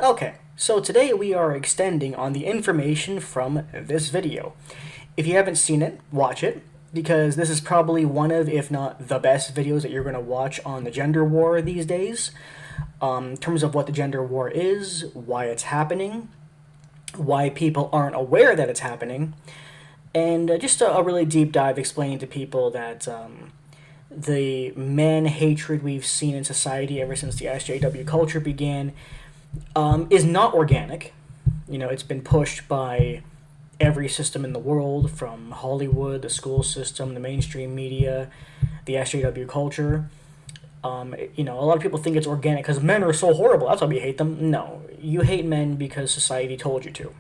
Okay, so today we are extending on the information from this video. If you haven't seen it, watch it, because this is probably one of, if not the best videos that you're going to watch on the gender war these days. In terms of what the gender war is, why it's happening, why people aren't aware that it's happening, and just a really deep dive explaining to people that the man hatred we've seen in society ever since the SJW culture began is not organic. You know, it's been pushed by every system in the world, from Hollywood, the school system, the mainstream media, the SJW culture. A lot of people think it's organic because men are so horrible. That's why we hate them. No, you hate men because society told you to.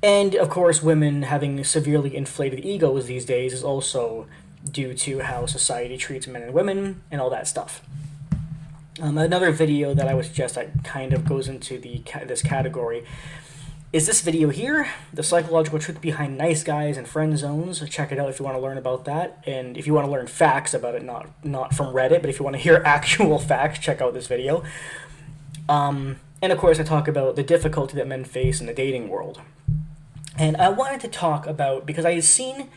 And of course, women having severely inflated egos these days is also due to how society treats men and women and all that stuff. Another video that I would suggest that kind of goes into this category is this video here, the psychological truth behind nice guys and friend zones. Check it out if you want to learn about that, and if you want to learn facts about it, not from Reddit, but if you want to hear actual facts, check out this video. And of course, I talk about the difficulty that men face in the dating world. And I wanted to talk about, because I've seen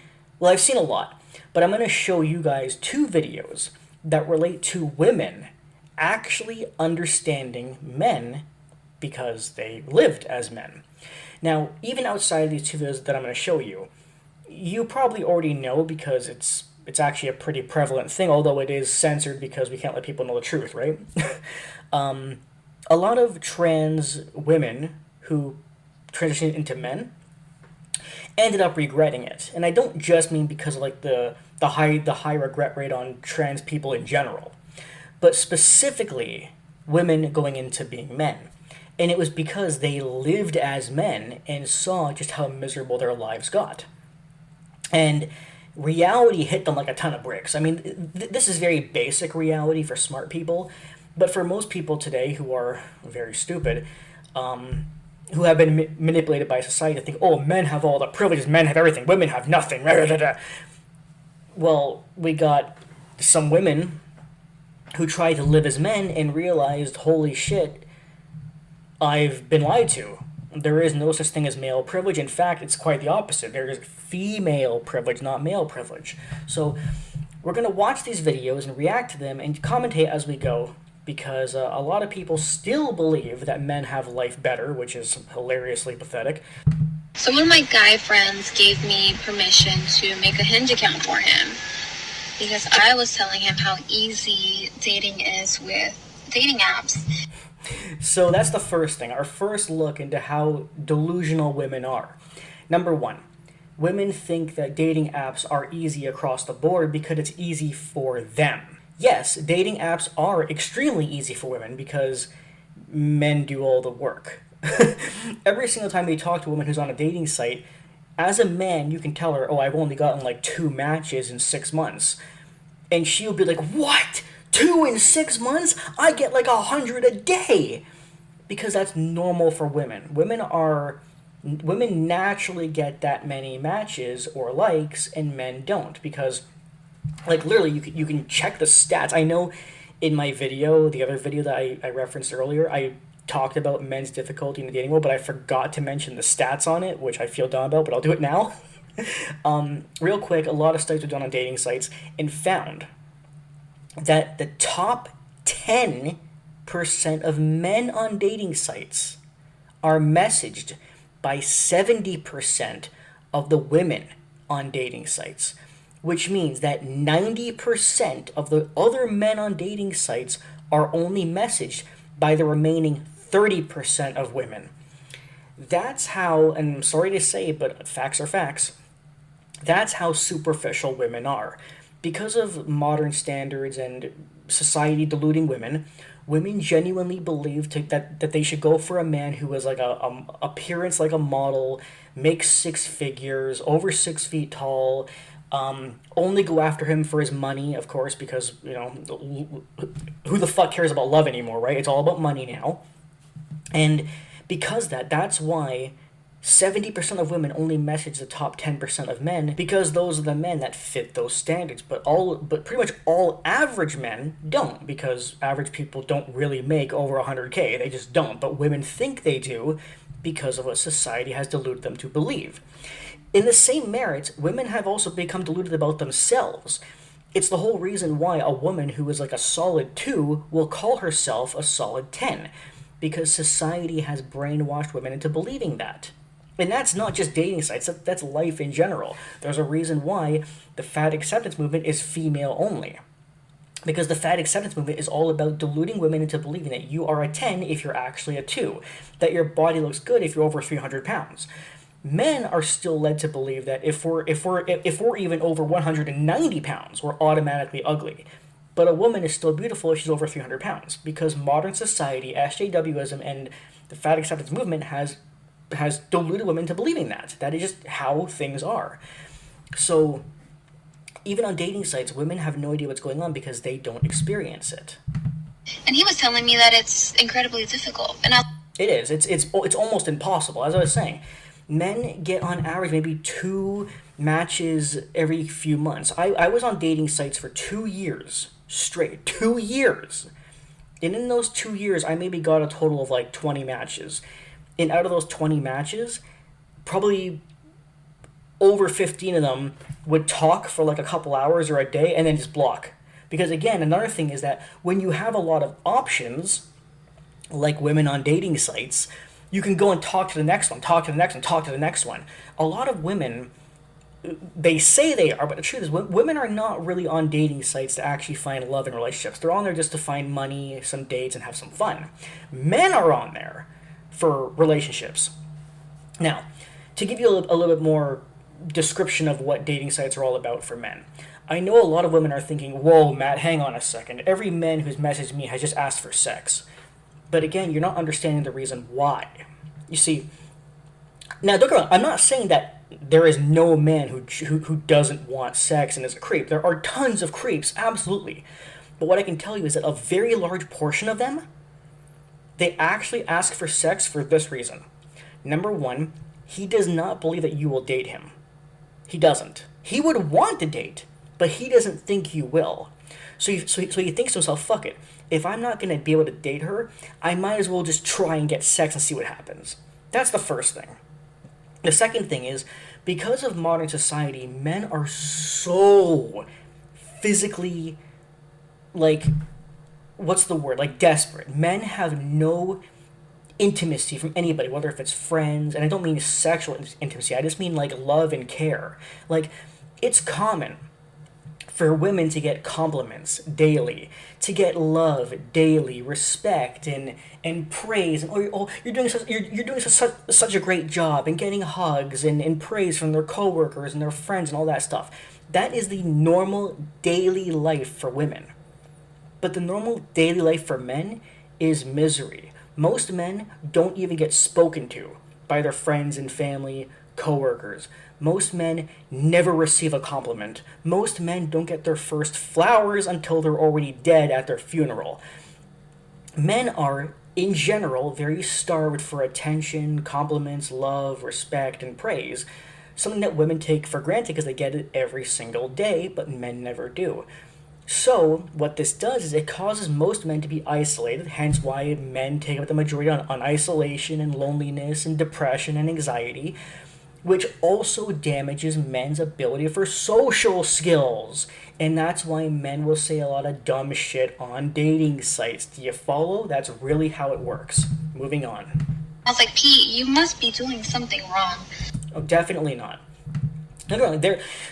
a lot, but I'm going to show you guys two videos that relate to women actually understanding men because they lived as men. Now, even outside of these two videos that I'm going to show you, you probably already know because it's actually a pretty prevalent thing, although it is censored because we can't let people know the truth, right? A lot of trans women who transitioned into men ended up regretting it. And I don't just mean because of like the high regret rate on trans people in general, but specifically women going into being men. And it was because they lived as men and saw just how miserable their lives got. And reality hit them like a ton of bricks. I mean, this is very basic reality for smart people, but for most people today who are very stupid, who have been manipulated by society to think, oh, men have all the privileges, men have everything, women have nothing. Well, we got some women who tried to live as men and realized, holy shit, I've been lied to. There is no such thing as male privilege. In fact, it's quite the opposite. There is female privilege, not male privilege. So we're going to watch these videos and react to them and commentate as we go, because a lot of people still believe that men have life better, which is hilariously pathetic. So one of my guy friends gave me permission to make a Hinge account for him because I was telling him how easy dating is with dating apps. So that's the first thing, our first look into how delusional women are. Number one, women think that dating apps are easy across the board because it's easy for them. Yes, dating apps are extremely easy for women because men do all the work. Every single time you talk to a woman who's on a dating site, as a man, you can tell her, oh, I've only gotten like 2 matches in 6 months. And she'll be like, what? 2 in 6 months? I get like 100 a day. Because that's normal for women. Women naturally get that many matches or likes, and men don't. Because, like, literally, you can check the stats. I know in my video, the other video that I referenced earlier, I talked about men's difficulty in the dating world, but I forgot to mention the stats on it, which I feel dumb about, but I'll do it now. Real quick, a lot of studies were done on dating sites and found that the top 10% of men on dating sites are messaged by 70% of the women on dating sites, which means that 90% of the other men on dating sites are only messaged by the remaining 30% of women. That's how, and I'm sorry to say, but facts are facts, that's how superficial women are. Because of modern standards and society deluding women, women genuinely believe that they should go for a man who is like a appearance like a model, makes 6 figures, over 6 feet tall, only go after him for his money, of course, because, who the fuck cares about love anymore, right? It's all about money now. And because that's why 70% of women only message the top 10% of men because those are the men that fit those standards. But pretty much all average men don't, because average people don't really make over 100K. They just don't. But women think they do because of what society has deluded them to believe. In the same merit, women have also become deluded about themselves. It's the whole reason why a woman who is like a solid 2 will call herself a solid 10, because society has brainwashed women into believing that. And that's not just dating sites, that's life in general. There's a reason why the fat acceptance movement is female only. Because the fat acceptance movement is all about deluding women into believing that you are a 10 if you're actually a 2, that your body looks good if you're over 300 pounds. Men are still led to believe that if we're even over 190 pounds, we're automatically ugly. But a woman is still beautiful if she's over 300 pounds, because modern society, SJWism, and the fat acceptance movement has deluded women into believing that. That is just how things are. So even on dating sites, women have no idea what's going on because they don't experience it. And he was telling me that it's incredibly difficult. It is. It's almost impossible. As I was saying, men get on average maybe 2 matches every few months. I was on dating sites for 2 years straight. 2 years. And in those 2 years, I maybe got a total of like 20 matches. And out of those 20 matches, probably over 15 of them would talk for like a couple hours or a day and then just block. Because again, another thing is that when you have a lot of options, like women on dating sites, you can go and talk to the next one, talk to the next one, talk to the next one. A lot of women, they say they are, but the truth is women are not really on dating sites to actually find love and relationships. They're on there just to find money, some dates, and have some fun. Men are on there for relationships. Now, to give you a little bit more description of what dating sites are all about for men, I know a lot of women are thinking, whoa, Matt, hang on a second. Every man who's messaged me has just asked for sex. But again, you're not understanding the reason why. You see, now don't get me wrong, I'm not saying that there is no man who doesn't want sex and is a creep. There are tons of creeps, absolutely. But what I can tell you is that a very large portion of them, they actually ask for sex for this reason. Number one, he does not believe that you will date him. He doesn't. He would want to date, but he doesn't think you will. So he thinks to himself, fuck it. If I'm not going to be able to date her, I might as well just try and get sex and see what happens. That's the first thing. The second thing is, because of modern society, men are so physically, desperate. Men have no intimacy from anybody, whether if it's friends, and I don't mean sexual intimacy, I just mean love and care. It's common for women to get compliments daily, to get love daily, respect and praise, and you're doing such a great job, and getting hugs and praise from their coworkers and their friends and all that stuff. That is the normal daily life for women. But the normal daily life for men is misery. Most men don't even get spoken to by their friends and family, coworkers. Most men never receive a compliment. Most men don't get their first flowers until they're already dead at their funeral. Men are, in general, very starved for attention, compliments, love, respect, and praise. Something that women take for granted because they get it every single day, but men never do. So, what this does is it causes most men to be isolated, hence why men take up the majority on isolation and loneliness and depression and anxiety, which also damages men's ability for social skills. And that's why men will say a lot of dumb shit on dating sites. Do you follow? That's really how it works. Moving on. I was like, Pete, you must be doing something wrong. Oh, definitely not. No,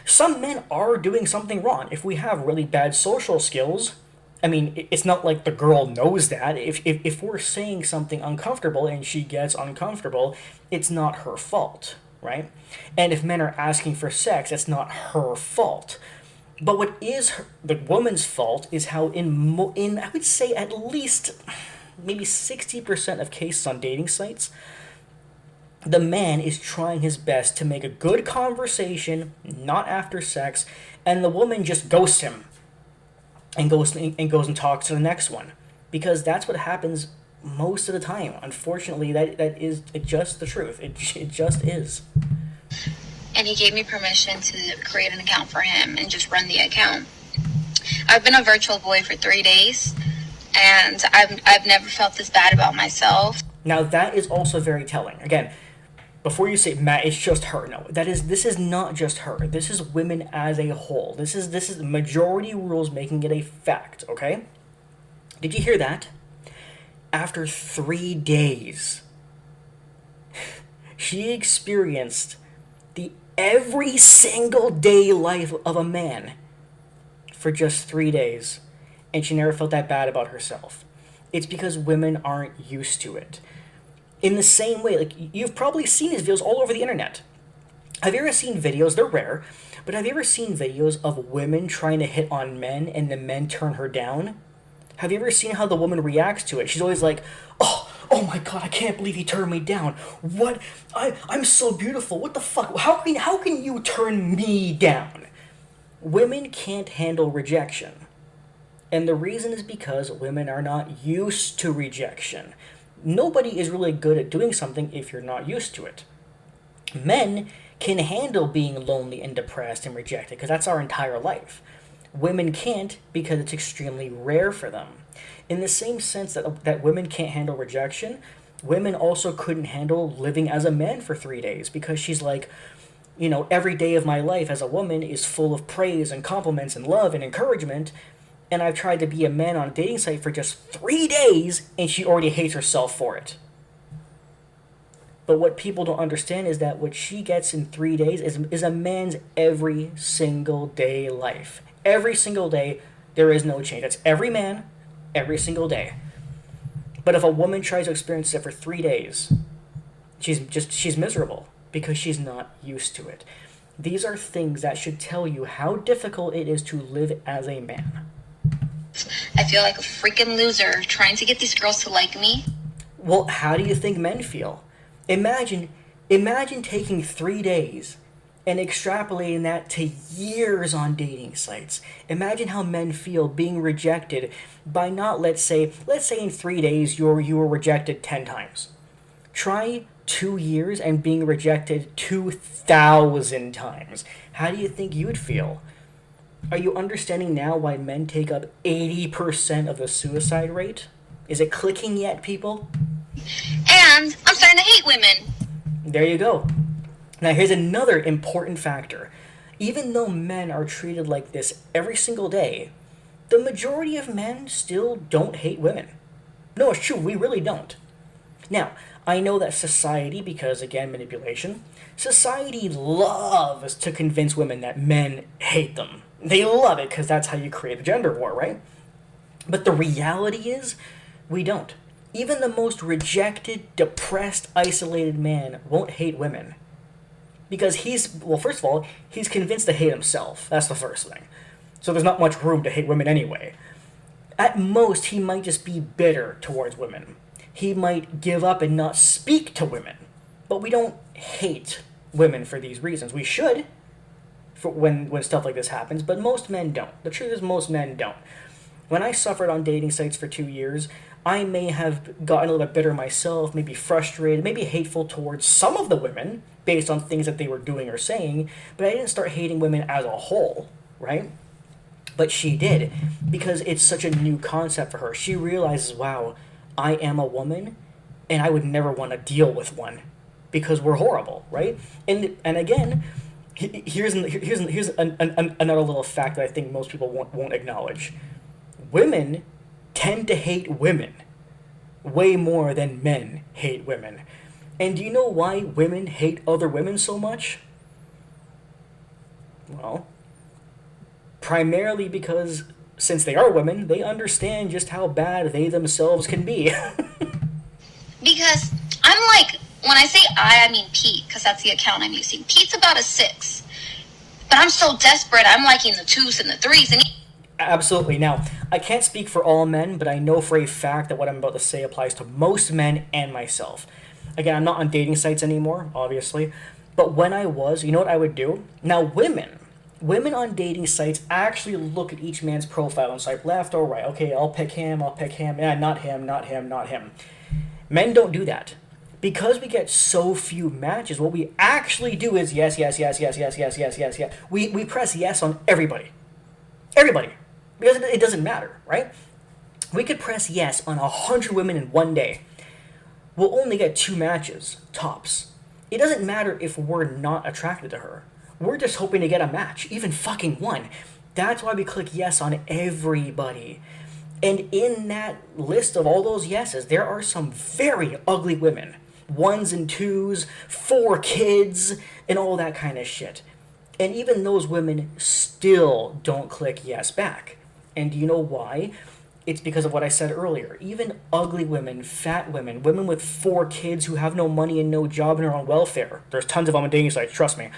some men are doing something wrong. If we have really bad social skills, I mean, it's not like the girl knows that. If we're saying something uncomfortable and she gets uncomfortable, it's not her fault, right? And if men are asking for sex, it's not her fault. But what is the woman's fault is how in I would say at least maybe 60% of cases on dating sites, the man is trying his best to make a good conversation, not after sex, and the woman just ghosts him and goes and talks to the next one. Because that's what happens most of the time. Unfortunately, that is just the truth. It just is. And he gave me permission to create an account for him and just run the account. I've been a virtual boy for 3 days, and I've never felt this bad about myself. Now that is also very telling. Again, before you say, Matt, it's just her. No, this is not just her. This is women as a whole. This is majority rules making it a fact, okay? Did you hear that? After 3 days, she experienced the every single day life of a man for just 3 days, and she never felt that bad about herself. It's because women aren't used to it. In the same way, like, you've probably seen these videos all over the internet. Have you ever seen videos, they're rare, but have you ever seen videos of women trying to hit on men and the men turn her down? Have you ever seen how the woman reacts to it? She's always like, oh my god, I can't believe he turned me down. What? I'm so beautiful. What the fuck? How can you turn me down? Women can't handle rejection. And the reason is because women are not used to rejection. Nobody is really good at doing something if you're not used to it. Men can handle being lonely and depressed and rejected because that's our entire life. Women can't because it's extremely rare for them. In the same sense that women can't handle rejection, women also couldn't handle living as a man for 3 days because she's like, every day of my life as a woman is full of praise and compliments and love and encouragement, and I've tried to be a man on a dating site for just 3 days, and she already hates herself for it. But what people don't understand is that what she gets in 3 days is a man's every single day life. Every single day, there is no change. That's every man, every single day. But if a woman tries to experience it for 3 days, she's miserable because she's not used to it. These are things that should tell you how difficult it is to live as a man. I feel like a freaking loser trying to get these girls to like me. Well, how do you think men feel? Imagine taking 3 days and extrapolating that to years on dating sites. Imagine how men feel being rejected by not, let's say in 3 days you were rejected 10 times. Try 2 years and being rejected 2,000 times. How do you think you'd feel? Are you understanding now why men take up 80% of the suicide rate? Is it clicking yet, people? And I'm starting to hate women. There you go. Now here's another important factor. Even though men are treated like this every single day, the majority of men still don't hate women. No, it's true, we really don't. Now, I know that society, because again, manipulation, society loves to convince women that men hate them. They love it because that's how you create the gender war, right? But the reality is, we don't. Even the most rejected, depressed, isolated man won't hate women. Because first of all, he's convinced to hate himself. That's the first thing. So there's not much room to hate women anyway. At most, he might just be bitter towards women. He might give up and not speak to women. But we don't hate women for these reasons. We should, for when stuff like this happens, but most men don't. The truth is most men don't. When I suffered on dating sites for 2 years, I may have gotten a little bit bitter myself, maybe frustrated, maybe hateful towards some of the women based on things that they were doing or saying, but I didn't start hating women as a whole, right? But she did, because it's such a new concept for her. She realizes, wow, I am a woman, and I would never want to deal with one, because we're horrible, right? And again, here's another little fact that I think most people won't acknowledge. Women tend to hate women way more than men hate women. And do you know why women hate other women so much? Well, primarily because since they are women, they understand just how bad they themselves can be. Because I'm like, when I say I mean Pete, because that's the account I'm using. Pete's about a 6. But I'm so desperate, I'm liking the 2s and the 3s. And Absolutely. Now, I can't speak for all men, but I know for a fact that what I'm about to say applies to most men and myself. Again, I'm not on dating sites anymore, obviously. But when I was, you know what I would do? Now, women, Women on dating sites actually look at each man's profile and swipe left or right. Okay, I'll pick him, I'll pick him. Yeah, not him, not him, not him. Men don't do that. Because we get so few matches, what we actually do is yes, yes, yes, yes, yes, yes, yes, yes, yes. We press yes on everybody. Everybody. Because it doesn't matter, right? We could press yes on 100 women in one day. We'll only get 2 matches, tops. It doesn't matter if we're not attracted to her. We're just hoping to get a match, even fucking one. That's why we click yes on everybody. And in that list of all those yeses, there are some very ugly women. 1s and 2s, 4 kids, and all that kind of shit. And even those women still don't click yes back. And do you know why? It's because of what I said earlier. Even ugly women, fat women, women with 4 kids who have no money and no job and are on welfare. There's tons of them on dating sites, trust me.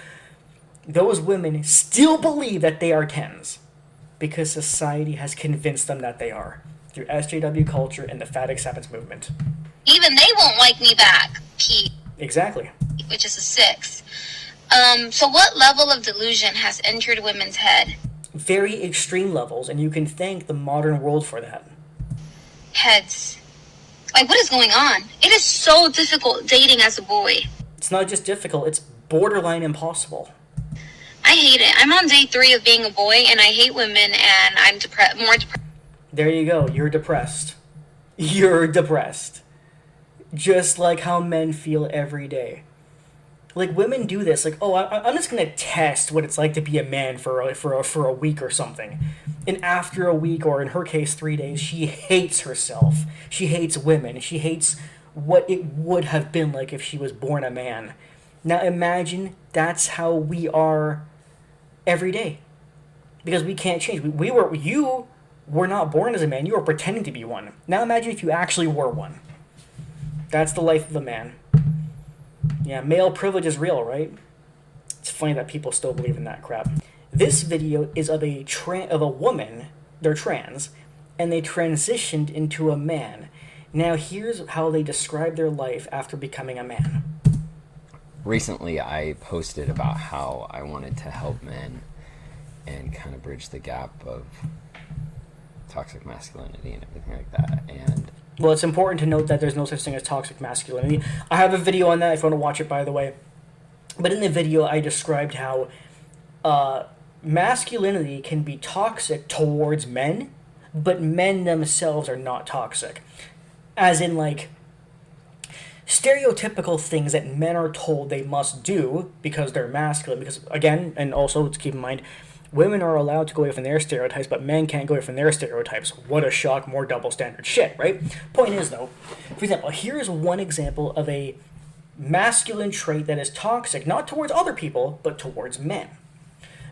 Those women still believe that they are 10s because society has convinced them that they are through SJW culture and the fat acceptance movement. Even they won't like me back, Pete. Exactly. Which is a 6. So what level of delusion has entered women's head? Very extreme levels, and you can thank the modern world for that. Heads. Like, what is going on? It is so difficult dating as a boy. It's not just difficult, it's borderline impossible. I hate it. I'm on day 3 of being a boy, and I hate women, and I'm more depressed. There you go. You're depressed. You're depressed. Just like how men feel every day. Like, women do this. Like, oh, I'm just going to test what it's like to be a man for a week or something. And after a week, or in her case, 3 days, she hates herself. She hates women. She hates what it would have been like if she was born a man. Now imagine that's how we are every day. Because we can't change. You were not born as a man. You were pretending to be one. Now imagine if you actually were one. That's the life of a man. Yeah, male privilege is real, right? It's funny that people still believe in that crap. This video is of a woman, they're trans, and they transitioned into a man. Now here's how they describe their life after becoming a man. Recently, I posted about how I wanted to help men and kind of bridge the gap of toxic masculinity and everything like that. And well, it's important to note that there's no such thing as toxic masculinity. I have a video on that if you want to watch it, by the way. But in the video, I described how masculinity can be toxic towards men, but men themselves are not toxic. As in, like, stereotypical things that men are told they must do because they're masculine. Because, again, and also, let's keep in mind, women are allowed to go away from their stereotypes, but men can't go away from their stereotypes. What a shock, more double standard shit, right? Point is, though, for example, here's one example of a masculine trait that is toxic, not towards other people, but towards men.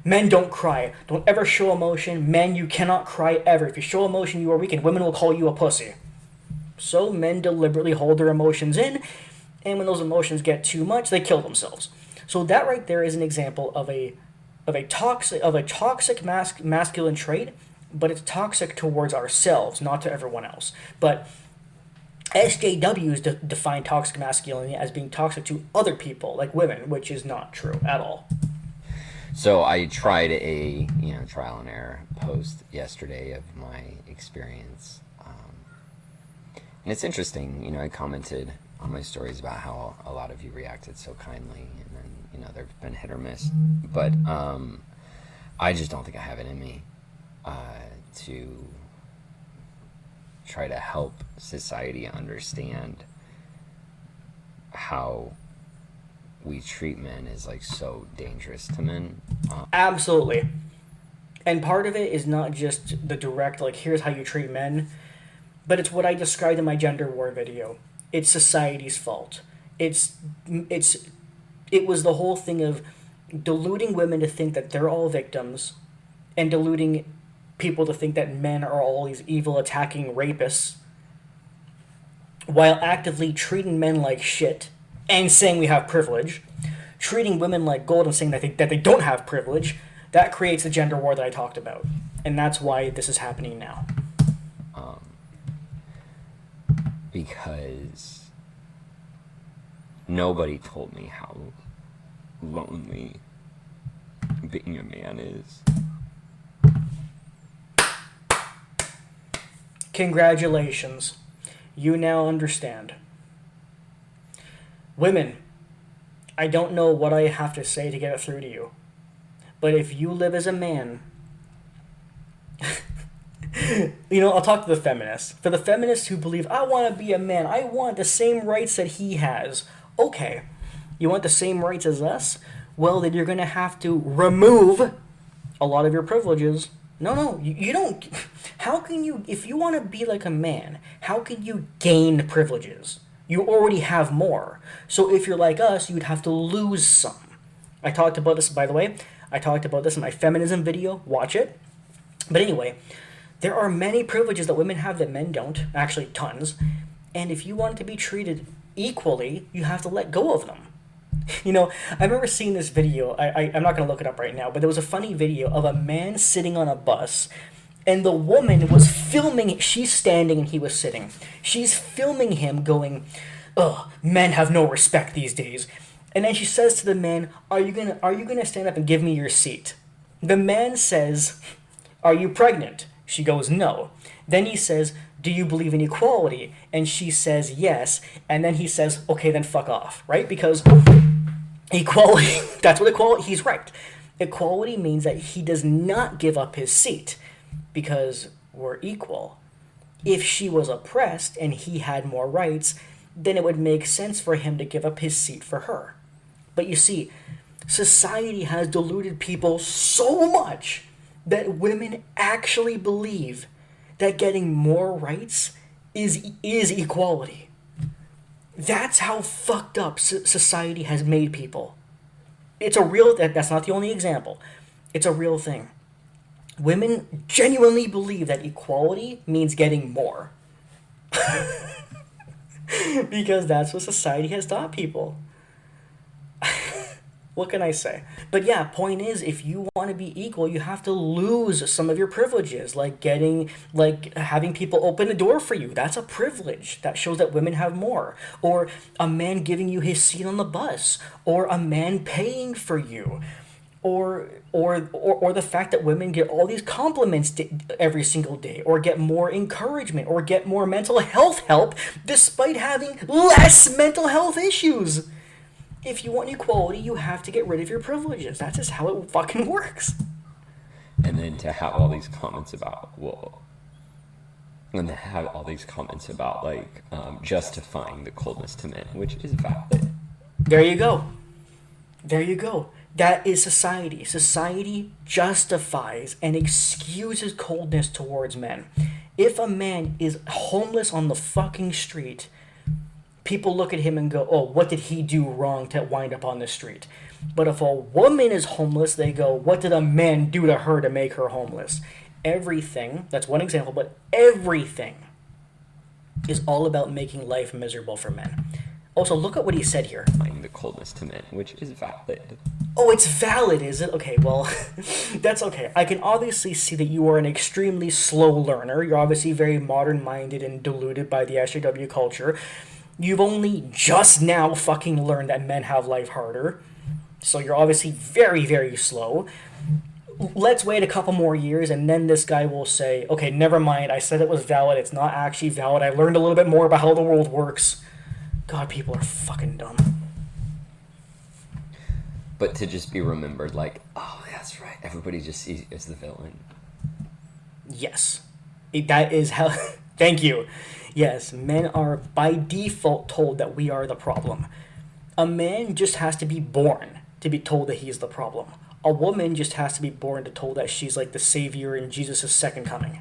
Men don't cry. Don't ever show emotion. Men, you cannot cry ever. If you show emotion, you are weak, and women will call you a pussy. So men deliberately hold their emotions in, and when those emotions get too much, they kill themselves. So that right there is an example of a toxic masculine trait, but it's toxic towards ourselves, not to everyone else. But SJWs define toxic masculinity as being toxic to other people, like women, which is not true at all. so I tried a trial and error post yesterday of my experience. And it's interesting, I commented on my stories about how a lot of you reacted so kindly, and then, there have been hit or miss. But I just don't think I have it in me to try to help society understand how we treat men is, like, so dangerous to men. Absolutely. And part of it is not just the direct, like, here's how you treat men, but it's what I described in my gender war video. It's society's fault. It was the whole thing of deluding women to think that they're all victims, and deluding people to think that men are all these evil, attacking rapists, while actively treating men like shit and saying we have privilege, treating women like gold and saying that they don't have privilege. That creates the gender war that I talked about, and that's why this is happening now. Because nobody told me how lonely being a man is. Congratulations. You now understand. Women, I don't know what I have to say to get it through to you. But if you live as a man, I'll talk to the feminists. For the feminists who believe, I want to be a man, I want the same rights that he has. Okay, you want the same rights as us? Well, then you're going to have to remove a lot of your privileges. No, you don't. How can you, if you want to be like a man, how can you gain privileges? You already have more. So if you're like us, you'd have to lose some. I talked about this, by the way. I talked about this in my feminism video. Watch it. But anyway, there are many privileges that women have that men don't. Actually, tons. And if you want to be treated equally, you have to let go of them. I remember seeing this video. I'm not going to look it up right now, but there was a funny video of a man sitting on a bus, and the woman was filming. She's standing and he was sitting. She's filming him going, "Ugh, men have no respect these days." And then she says to the man, "Are you gonna stand up and give me your seat?" The man says, "Are you pregnant?" She goes, "No." Then he says, "Do you believe in equality?" And she says, "Yes." And then he says, "Okay, then fuck off," right? Because equality, that's what equality, he's right. Equality means that he does not give up his seat because we're equal. If she was oppressed and he had more rights, then it would make sense for him to give up his seat for her. But you see, society has deluded people so much that women actually believe that getting more rights is equality. That's how fucked up society has made people. It's a real, that's not the only example. It's a real thing. Women genuinely believe that equality means getting more. Because that's what society has taught people. What can I say? But yeah, point is, if you want to be equal, you have to lose some of your privileges, like having people open the door for you. That's a privilege. That shows that women have more. Or a man giving you his seat on the bus, or a man paying for you, or the fact that women get all these compliments every single day, or get more encouragement, or get more mental health help despite having less mental health issues. If you want equality, you have to get rid of your privileges. That's just how it fucking works. And then to have all these comments about, justifying the coldness to men, which is valid. There you go. That is society. Society justifies and excuses coldness towards men. If a man is homeless on the fucking street, people look at him and go, "Oh, what did he do wrong to wind up on the street?" But if a woman is homeless, they go, "What did a man do to her to make her homeless?" Everything, that's one example, but everything is all about making life miserable for men. Also, look at what he said here. The coldness to men, which is valid. Oh, it's valid, is it? Okay, well, that's okay. I can obviously see that you are an extremely slow learner. You're obviously very modern-minded and deluded by the SJW culture. You've only just now fucking learned that men have life harder. So you're obviously very, very slow. Let's wait a couple more years, and then this guy will say, "Okay, never mind, I said it was valid, it's not actually valid, I learned a little bit more about how the world works." God, people are fucking dumb. But to just be remembered like, "Oh, that's right, everybody just sees you as the villain." Yes. That is how... Thank you. Yes, men are by default told that we are the problem. A man just has to be born to be told that he's the problem. A woman just has to be born to told that she's like the savior in Jesus' second coming.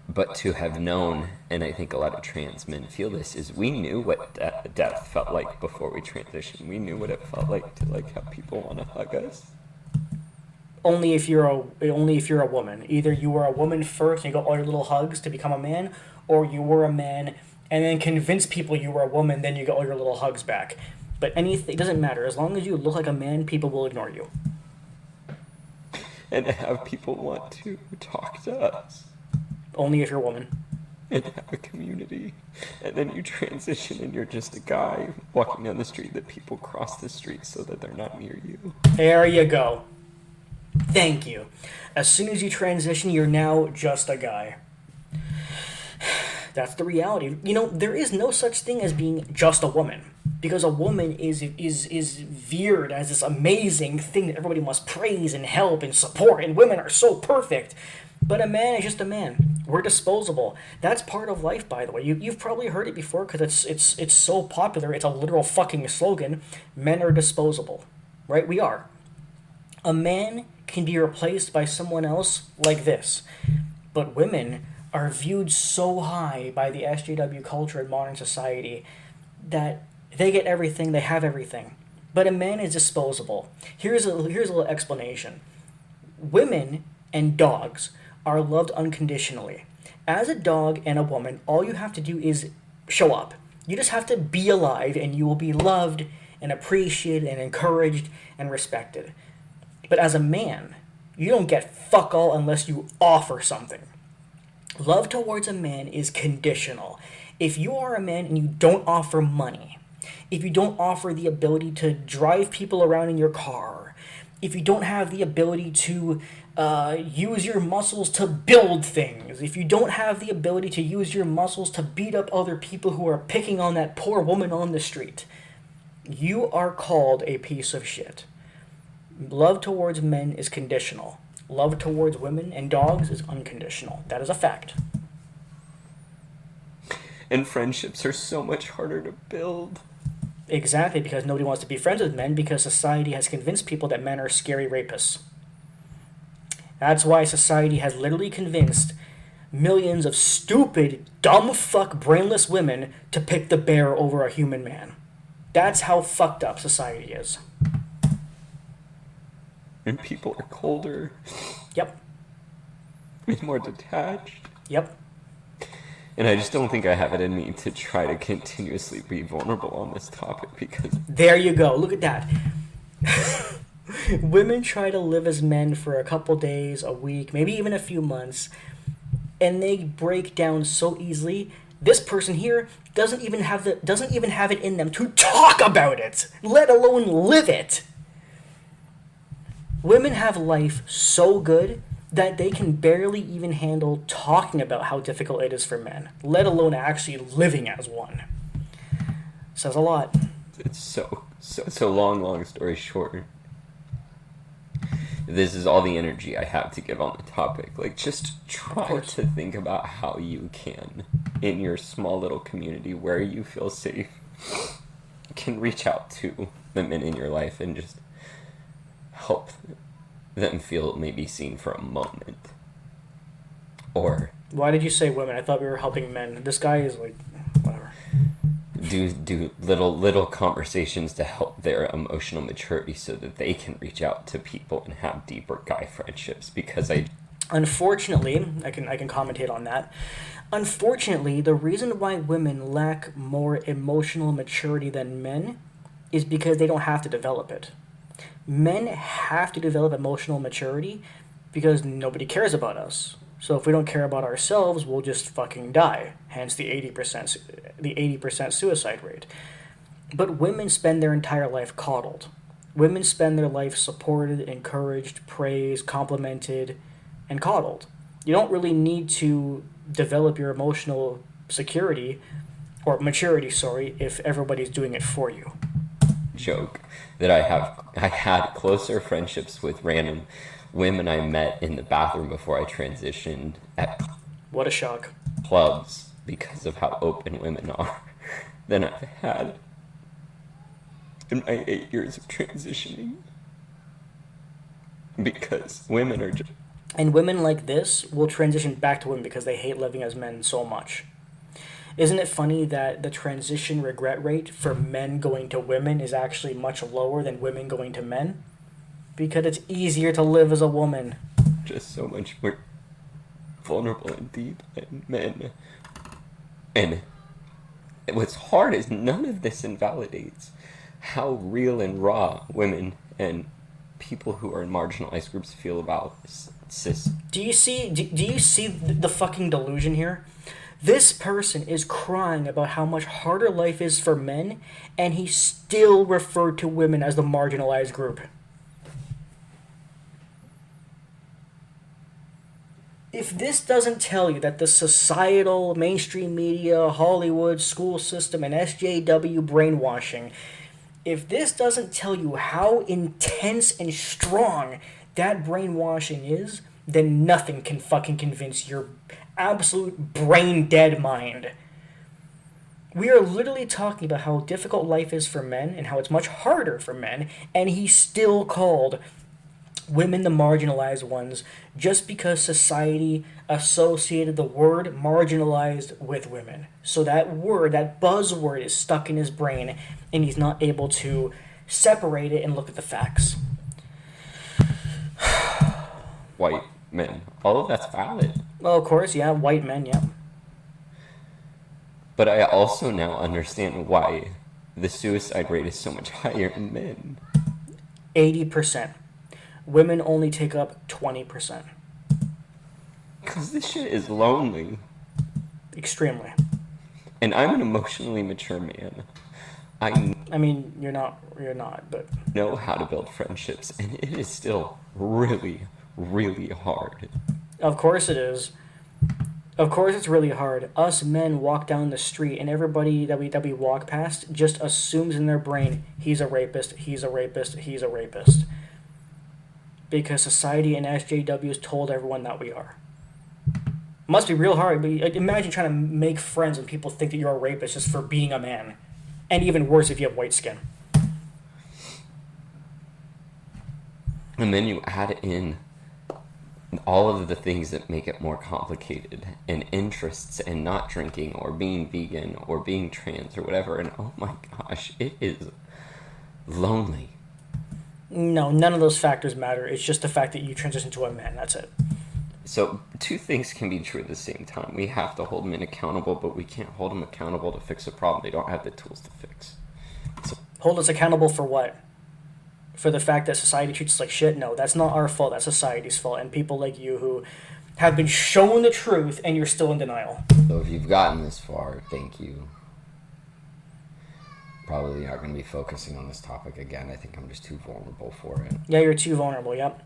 But to have known, and I think a lot of trans men feel this, is we knew what death felt like before we transitioned. We knew what it felt like to have people want to hug us. Only if you're a woman. Either you were a woman first and you got all your little hugs to become a man, or you were a man and then convinced people you were a woman, then you got all your little hugs back. But anything, it doesn't matter. As long as you look like a man, people will ignore you. And have people want to talk to us. Only if you're a woman. and have a community, and then you transition and you're just a guy walking down the street that people cross the street so that they're not near you. There you go. Thank you. As soon as you transition, you're now just a guy. That's the reality. You know, there is no such thing as being just a woman, because a woman is veered as this amazing thing that everybody must praise and help and support, and women are so perfect. But a man is just a man. We're disposable. That's part of life, by the way. You've probably heard it before because it's so popular. It's a literal fucking slogan. Men are disposable, right? We are. A man can be replaced by someone else like this, but women are viewed so high by the SJW culture in modern society that they get everything, they have everything. But a man is disposable. Here's a little explanation. Women and dogs are loved unconditionally. As a dog and a woman, all you have to do is show up. You just have to be alive and you will be loved and appreciated and encouraged and respected. But as a man, you don't get fuck all unless you offer something. Love towards a man is conditional. If you are a man and you don't offer money, if you don't offer the ability to drive people around in your car, if you don't have the ability to use your muscles to build things, if you don't have the ability to use your muscles to beat up other people who are picking on that poor woman on the street, you are called a piece of shit. Love towards men is conditional. Love towards women and dogs is unconditional. That is a fact. And friendships are so much harder to build. Exactly, because nobody wants to be friends with men because society has convinced people that men are scary rapists. That's why society has literally convinced millions of stupid, dumb fuck, brainless women to pick the bear over a human man. That's how fucked up society is. And people are colder. Yep. And more detached. Yep. And I just don't think I have it in me to try to continuously be vulnerable on this topic because... There you go. Look at that. Women try to live as men for a couple days, a week, maybe even a few months, and they break down so easily. This person here doesn't even have it in them to talk about it, let alone live it. Women have life so good that they can barely even handle talking about how difficult it is for men, let alone actually living as one. Says a lot. It's so long story short. This is all the energy I have to give on the topic. Like, just try to think about how you can, in your small little community where you feel safe, can reach out to the men in your life and just help them feel maybe seen for a moment. Or... Why did you say women? I thought we were helping men. This guy is like... whatever. Do little conversations to help their emotional maturity so that they can reach out to people and have deeper guy friendships. Because unfortunately, I can commentate on that. Unfortunately, the reason why women lack more emotional maturity than men is because they don't have to develop it. Men have to develop emotional maturity because nobody cares about us. So if we don't care about ourselves, we'll just fucking die. Hence the 80% suicide rate. But women spend their entire life coddled. Women spend their life supported, encouraged, praised, complimented, and coddled. You don't really need to develop your emotional security, or maturity, sorry, if everybody's doing it for you. Joke that I had closer friendships with random women I met in the bathroom before I transitioned at what a shock. Clubs because of how open women are than I've had in my 8 years of transitioning. Because women are just... And women like this will transition back to women because they hate living as men so much. Isn't it funny that the transition regret rate for men going to women is actually much lower than women going to men? Because it's easier to live as a woman. Just so much more vulnerable and deep than men. And what's hard is none of this invalidates how real and raw women and people who are in marginalized groups feel about cis. Do you see the fucking delusion here? This person is crying about how much harder life is for men, and he still referred to women as the marginalized group. If this doesn't tell you that the societal, mainstream media, Hollywood, school system, and SJW brainwashing, if this doesn't tell you how intense and strong that brainwashing is, then nothing can fucking convince your absolute brain dead mind. We are literally talking about how difficult life is for men and how it's much harder for men, and he still called women the marginalized ones just because society associated the word marginalized with women. So that word, that buzzword, is stuck in his brain, and he's not able to separate it and look at the facts. White men. All of that's valid. Well, of course, yeah, white men, yeah. But I also now understand why the suicide rate is so much higher in men. 80%. Women only take up 20%. Because this shit is lonely. Extremely. And I'm an emotionally mature man. I mean, you're not, but... know how to build friendships, and it is still really, really hard. Of course it is. Of course it's really hard. Us men walk down the street, and everybody that we walk past just assumes in their brain, he's a rapist, he's a rapist, he's a rapist. Because society and SJWs told everyone that we are. Must be real hard, but imagine trying to make friends when people think that you're a rapist just for being a man. And even worse if you have white skin. And then you add in all of the things that make it more complicated, and interests, and not drinking, or being vegan, or being trans, or whatever, and oh my gosh, it is lonely. No, none of those factors matter. It's just the fact that you transition to a man. That's it. So, two things can be true at the same time. We have to hold men accountable, but we can't hold them accountable to fix a problem they don't have the tools to fix. So, hold us accountable for what? For the fact that society treats us like shit? No, that's not our fault. That's society's fault. And people like you who have been shown the truth and you're still in denial. So if you've gotten this far, thank you. Probably not going to be focusing on this topic again. I think I'm just too vulnerable for it. Yeah, you're too vulnerable. Yep.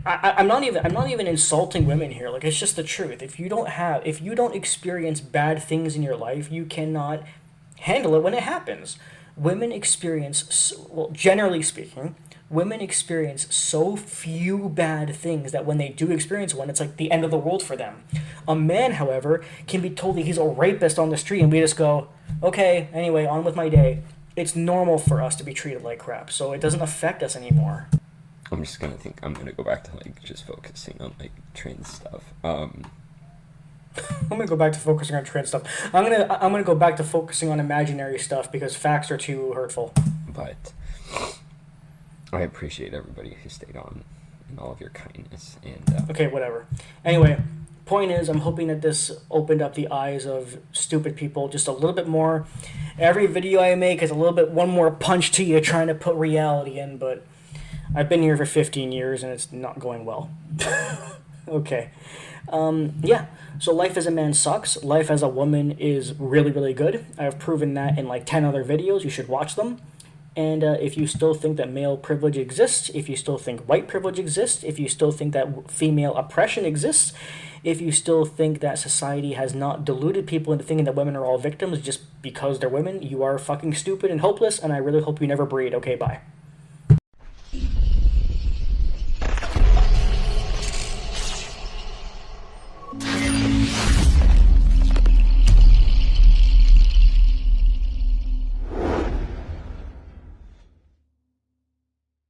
I'm not even insulting women here. Like, it's just the truth. If you don't experience bad things in your life, you cannot handle it when it happens. Women experience, well, generally speaking, women experience so few bad things that when they do experience one, it's like the end of the world for them. A man, however, can be told that he's a rapist on the street, and we just go, okay, anyway, on with my day. It's normal for us to be treated like crap, so it doesn't affect us anymore. I'm gonna go back to just focusing on trans stuff. I'm gonna go back to focusing on trans stuff. I'm gonna go back to focusing on imaginary stuff because facts are too hurtful. But I appreciate everybody who stayed on and all of your kindness. And okay, whatever. Anyway, point is, I'm hoping that this opened up the eyes of stupid people just a little bit more. Every video I make is a little bit one more punch to you trying to put reality in, but I've been here for 15 years and it's not going well. Okay. Yeah. So life as a man sucks. Life as a woman is really, really good. I've proven that in 10 other videos. You should watch them. And if you still think that male privilege exists, if you still think white privilege exists, if you still think that female oppression exists, if you still think that society has not deluded people into thinking that women are all victims just because they're women, you are fucking stupid and hopeless, and I really hope you never breed. Okay, bye.